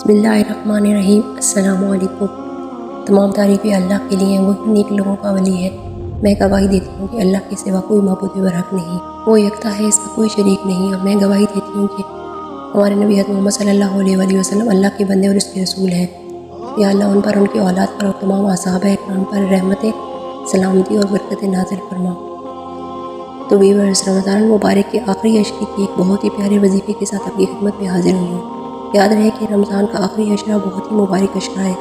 बिस्मिल्लाहिर्रहमानिर्रहीम। अस्सलाम वालेकुम। तमाम तारीफ़ें अल्लाह के लिए हैं, वही नेक लोगों का वली है। मैं गवाही देती हूँ कि अल्लाह के सिवा कोई माबूद बरहक नहीं, वो यकता है, इसका कोई शरीक नहीं। और मैं गवाही देती हूँ कि हमारे नबी मोहम्मद सल्लल्लाहु अलैहि वसल्लम अल्लाह के बंदे और उसके रसूल हैं। या अल्लाह उन पर, उनकी औलाद पर और तमाम असहाबा इकराम पर रहमत, सलामती और बरकत नाज़िल फरमा। तो व्यूअर्स, रमज़ान मुबारक के आखिरी अशरे की एक बहुत ही प्यारे वजीफ़े के साथ आपकी खिदमत में हाजिर हुई हूँ। याद रहे कि रमज़ान का आखिरी अशरा बहुत ही मुबारक अशरा है।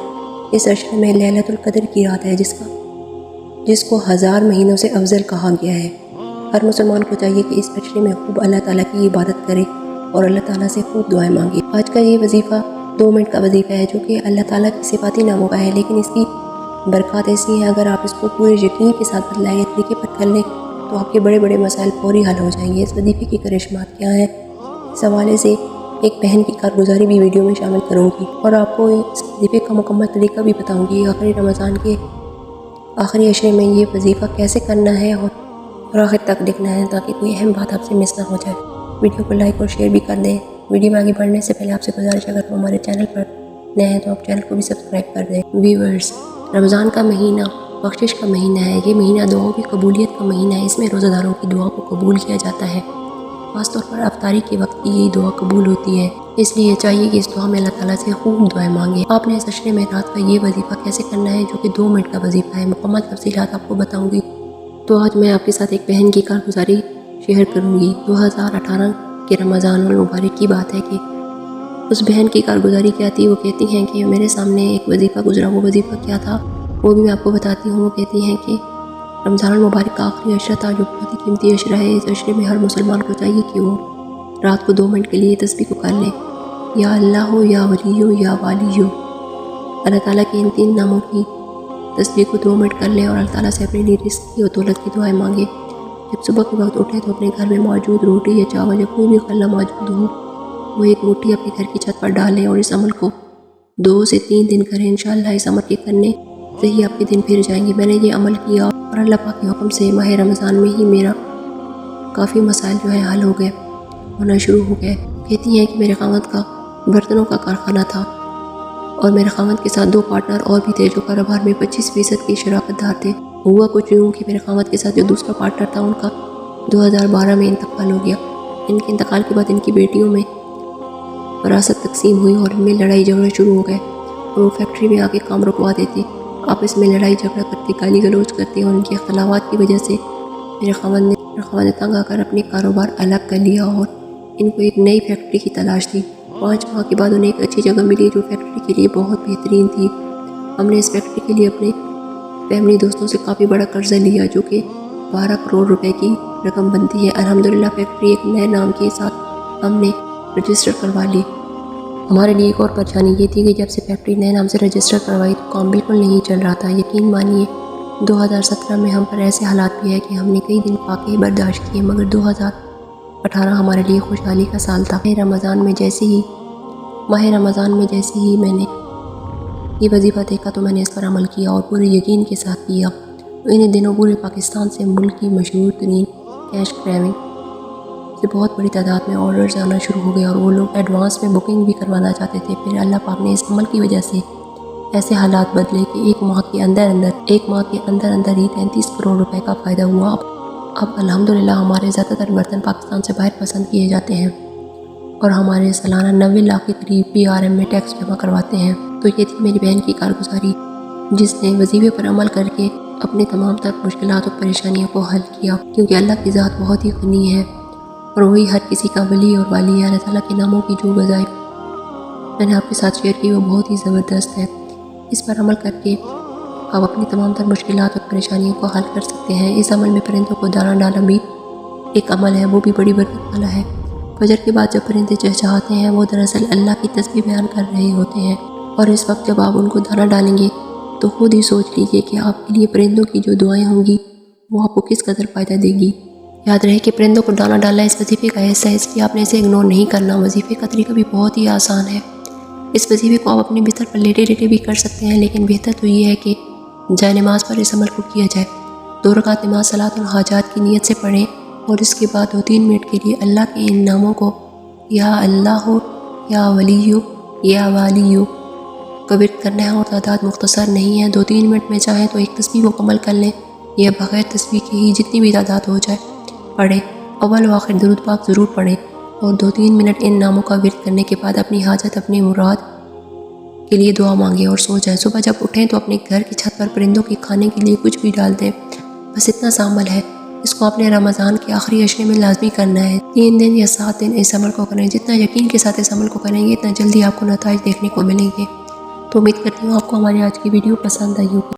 इस अशरे में लैलतुल क़द्र की रात है, जिसको 1000 महीनों से अफजल कहा गया है। हर मुसलमान को चाहिए कि इस अशरे में खूब अल्लाह ताला की इबादत करे और अल्लाह ताला से खूब दुआएं मांगे। आज का ये वजीफ़ा 2 मिनट का वजीफ़ा है, जो कि अल्लाह ताला की सिफाती नामों का है, लेकिन इसकी बरकत ऐसी हैं, अगर आप इसको पूरे यकीन के साथ बदलाए तरीके पर कर लें तो आपके बड़े बड़े मसाइल फौरी हल हो जाएंगे। इस वजीफ़े की करिश्मात क्या हैं, इस हवाले से एक बहन की कारगुजारी भी वीडियो में शामिल करूंगी और आपको इस वजीफ़े का मुकम्मल तरीका भी बताऊंगी। आखिरी रमज़ान के आखिरी अशरे में ये वजीफ़ा कैसे करना है और आखिर तक देखना है, ताकि कोई अहम बात आपसे मिस ना हो जाए। वीडियो को लाइक और शेयर भी कर दें। वीडियो में आगे बढ़ने से पहले आपसे गुजारिश, अगर हमारे चैनल पर नए हैं तो आप चैनल को भी सब्सक्राइब कर दें। व्यूअर्स, रमज़ान का महीना बख्शिश का महीना है। ये महीना दुआओं की कबूलियत का महीना है। इसमें रोज़ादारों की दुआ को कबूल किया जाता है। ख़ास तौर पर अफ्तारी के वक्त की यही दुआ कबूल होती है, इसलिए चाहिए कि इस दुआ में अल्लाह ताला से खूब दुआएं मांगे। आपने इस अशरे में रात का ये वजीफ़ा कैसे करना है, जो कि 2 मिनट का वजीफ़ा है, मुकम्मल तफसीलात आपको बताऊंगी। तो आज मैं आपके साथ एक बहन की कारगुजारी शेयर करूंगी। 2018 के रमज़ान मुबारक की बात है कि उस बहन की कारगुजारी क्या थी। वो कहती हैं कि मेरे सामने एक वजीफ़ा गुजरा। वो वजीफ़ा क्या था वो भी मैं आपको बताती हूँ। वो कहती हैं कि रमज़ान मुबारक का आखिरी अशरा था, जो बहुत ही कीमती अशरा है। इस अशरे में हर मुसलमान को चाहिए कि वो रात को 2 मिनट के लिए तस्बीह को कर ले, या अल्लाह हो, या वली हो, या वाली हो। अल्लाह ताला के इन 3 नामों की तस्बीह को 2 मिनट कर लें और अल्लाह ताला से अपने लिए रिज़्क़ की और दौलत की दुआएं मांगे। जब सुबह के वक्त उठे तो अपने घर में मौजूद रोटी या चावल या कोई भी खल्ला मौजूद हो, वो एक मुट्ठी अपने घर की छत पर डालें और इस अमल को 2 से 3 दिन करें। इंशाअल्लाह इस अमल के करने से ही आपके दिन फिर जाएंगे। मैंने ये अमल किया और अल्लाह पाक के हुक्म से माह रमज़ान में ही मेरा काफ़ी मसाइल जो है हल हो गए, होना शुरू हो गए। कहती हैं कि मेरे खामद का बर्तनों का कारखाना था और मेरे खामद के साथ 2 पार्टनर और भी थे, जो कारोबार में 25% के शराकतदार थे। हुआ कुछ यूँ कि मेरे खामद के साथ जो दूसरा पार्टनर था, उनका 2012 में इंतकाल हो गया। इनके इंतकाल के बाद इनकी बेटियों में वरासत तकसीम हुई और इनमें लड़ाई झगड़े शुरू हो गए और वो फैक्ट्री में आके काम रुकवा देती, आपस में लड़ाई झगड़ा करती, गाली गलौज करती। और उनके खिलाफात की वजह से मेरे खामद ने तंग आकर अपने कारोबार अलग कर लिया और इनको एक नई फैक्ट्री की तलाश थी। 5 माह के बाद उन्हें एक अच्छी जगह मिली, जो फैक्ट्री के लिए बहुत बेहतरीन थी। हमने इस फैक्ट्री के लिए अपने फैमिली दोस्तों से काफ़ी बड़ा कर्जा लिया, जो कि 12 करोड़ रुपए की रकम बनती है। अल्हम्दुलिल्लाह फैक्ट्री एक नए नाम के साथ हमने रजिस्टर करवा ली। हमारे लिए एक और परेशानी ये थी कि जब से फैक्ट्री नए नाम से रजिस्टर करवाई तो काम बिल्कुल नहीं चल रहा था। यकीन मानिए 2017 में हम पर ऐसे हालात भी है कि हमने कई दिन फाके बर्दाश्त किए, मगर 2018 हमारे लिए खुशहाली का साल था। माह रमज़ान में जैसे ही मैंने ये वजीफ़ा देखा तो मैंने इस पर अमल किया और पूरे यकीन के साथ किया। तो इन दिनों पूरे पाकिस्तान से मुल्क की मशहूर तरीन कैश क्रैविंग से बहुत बड़ी तादाद में ऑर्डर्स आना शुरू हो गए और वो लोग एडवांस में बुकिंग भी करवाना चाहते थे। फिर अल्लाह पाक ने इस अमल की वजह से ऐसे हालात बदले कि एक माह के अंदर अंदर ही 33 करोड़ रुपए का फ़ायदा हुआ। अब अल्हम्दुलिल्लाह हमारे ज़्यादातर बर्तन पाकिस्तान से बाहर पसंद किए जाते हैं और हमारे सालाना 90 लाख के करीब PRM में टैक्स जमा करवाते हैं। तो ये थी मेरी बहन की कारगुजारी, जिसने वजीफ़े पर अमल करके अपने तमाम तर मुश्किलात और परेशानियों को हल किया, क्योंकि अल्लाह की ज़ात बहुत ही गनी है और वही हर किसी का वली और वाली है। अल्लाह ताला के नामों की जो बजाय मैंने आपके साथ शेयर की वो बहुत ही ज़बरदस्त है। इस पर अमल करके आप अपनी तमाम तर मुश्किलात और परेशानियों को हल कर सकते हैं। इस अमल में परिंदों को दाना डालना भी एक अमल है, वो भी बड़ी बरकत वाला है। फजर के बाद जब परिंदे चहचहाते हैं, वो दरअसल अल्लाह की तस्बीह बयान कर रहे होते हैं और इस वक्त जब आप उनको दाना डालेंगे तो खुद ही सोच लीजिए कि आपके लिए परिंदों की जो दुआएं होंगी वो आपको किस कदर फ़ायदा देगी। याद रहे कि परिंदों को दाना डालना इस वजीफ़े का हिस्सा है, इसलिए आपने इसे इग्नोर नहीं करना। वजीफ़े का तरीका भी बहुत ही आसान है। इस वजीफ़े को आप अपने बिस्तर पर लेटे लेटे भी कर सकते हैं, लेकिन बेहतर तो ये है कि जाए नमाज पर इस अमल को किया जाए। 2 रकात नमाज सलात और हाजात की नीयत से पढ़ें और इसके बाद 2-3 मिनट के लिए अल्लाह के इन नामों को, या अल्लाह हो, या वली हो, یا والیو کا ورد کرنا ہے اور تعداد مختصر نہیں ہے. 2-3 منٹ میں چاہیں تو ایک تسبیح مکمل کر لیں یا بغیر تسبیح کے ہی جتنی بھی تعداد ہو جائے پڑھیں. اول و آخر درود پاک ضرور پڑھیں اور 2-3 منٹ ان ناموں کا ورد کرنے کے بعد اپنی حاجت اپنی مراد کے لیے دعا مانگیں اور سو جائیں. صبح جب اٹھیں تو اپنے گھر کی چھت پر پرندوں کے کھانے کے لیے کچھ بھی ڈال دیں. بس اتنا سا عمل ہے. اس کو اپنے رمضان کے آخری عشرے میں لازمی کرنا ہے. 3 دن یا 7 دن اس عمل کو کریں. جتنا یقین کے ساتھ اس عمل کو کریں گے اتنا جلدی آپ کو نتائج دیکھنے کو ملیں گے. تو امید کرتی ہوں آپ کو ہماری آج کی ویڈیو پسند آئی ہوگی.